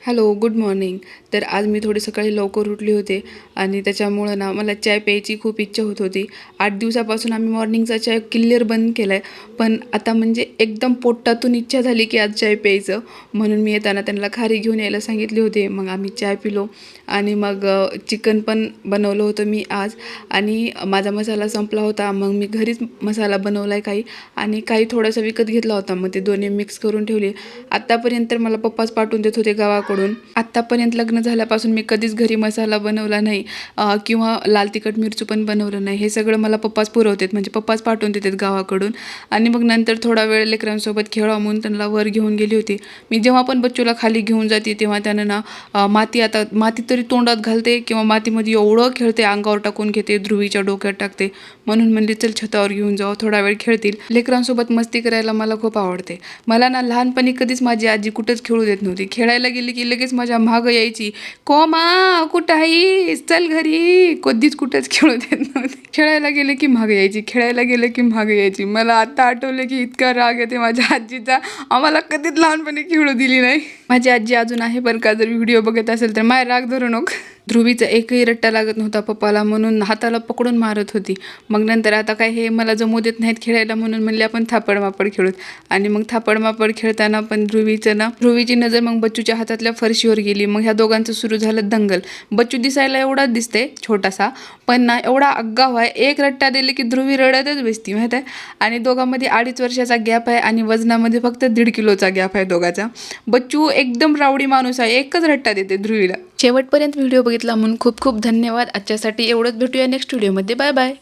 Hello, good morning. तर आज मी थोडी सकाळी लवकर उठले होते आणि त्याच्यामुळं ना मला चाय प्यायची खूप इच्छा होत होती. 8 दिवसापासून आम्ही मॉर्निंगचा चाय क्लिअर बंद केला आहे. पण आता म्हणजे एकदम पोटातून इच्छा झाली की आज चाय प्यायचं. म्हणून मी येताना त्यांना खारी घेऊन यायला सांगितले होते. मग आम्ही चाय पिलो आणि मग चिकन पण बनवलं होतं मी आज. आणि माझा मसाला संपला होता. मग मी घरीच मसाला बनवला आहे काही आणि काही थोडासा विकत घेतला होता. मग ते दोन्ही मिक्स करून ठेवले. आत्तापर्यंत तर मला पप्पाच पाठवून देत होते गावाकडून. आत्तापर्यंत लग्न झाल्यापासून मी कधीच घरी मसाला बनवला नाही किंवा लाल तिखट मिरचू पण बनवलं नाही. हे सगळं मला पप्पाच पुरवतात, म्हणजे पप्पाच पाठवून देतात गावाकडून. आणि मग नंतर थोडा वेळ लेकरांसोबत खेळावं म्हणून त्यांना वर घेऊन गेली होती. मी जेव्हा पण बच्चूला खाली घेऊन जाते तेव्हा त्यानं ना माती तरी तोंडात घालते किंवा मातीमध्ये एवढं खेळते, अंगावर टाकून घेते, ध्रुवीच्या डोक्यात टाकते. म्हणून म्हणली चल छतावर घेऊन जाऊ, थोडा वेळ खेळतील. लेकरांसोबत मस्ती करायला मला खूप आवडते. मला ना लहानपणी कधीच माझी आजी कुठेच खेळू देत नव्हती. खेळायला गेली की लगेच माझ्या मागं यायची, कोमा कुठं आहेस, चल घरी. कधीच कुठेच खेळू देत नव्हती. खेळायला गेले की मागं यायची, खेळायला गेले की मागं यायची. मला आता आठवलं की इतका राग येते माझ्या आजीचा, आम्हाला कधीच लहानपणी खेळू दिली नाही. माझी आजी अजून आहे बरं का, जर व्हिडिओ बघत असेल तर माझ्या राग धरू नको. ध्रुवीचा एकही रट्टा लागत नव्हता पप्पाला, म्हणून हाताला पकडून मारत होती. मग नंतर आता काय हे मला जमू देत नाहीत खेळायला, म्हणून म्हणले आपण थापडमापड खेळूत. आणि मग थापडमापड खेळताना पण ध्रुवीची नजर मग बच्चूच्या हातातल्या फरशीवर गेली. मग ह्या दोघांचं सुरू झालं दंगल. बच्चू दिसायला एवढाच दिसते छोटासा, पण ना एवढा आगाऊ आहे. एक रट्टा दिले की ध्रुवी रडतच बसती माहीत आहे. आणि दोघांमध्ये 2.5 वर्षाचा गॅप आहे आणि वजनामध्ये फक्त 1.5 किलोचा गॅप आहे दोघाचा. बच्चू एकदम रावडी माणूस आहे, एकच रट्टा देते ध्रुवीला. शेवटपर्यंत व्हिडिओ बघितला म्हणून खूप खूप धन्यवाद. आजच्यासाठी एवढंच. भेटूया नेक्स्ट व्हिडिओमध्ये. Bye bye.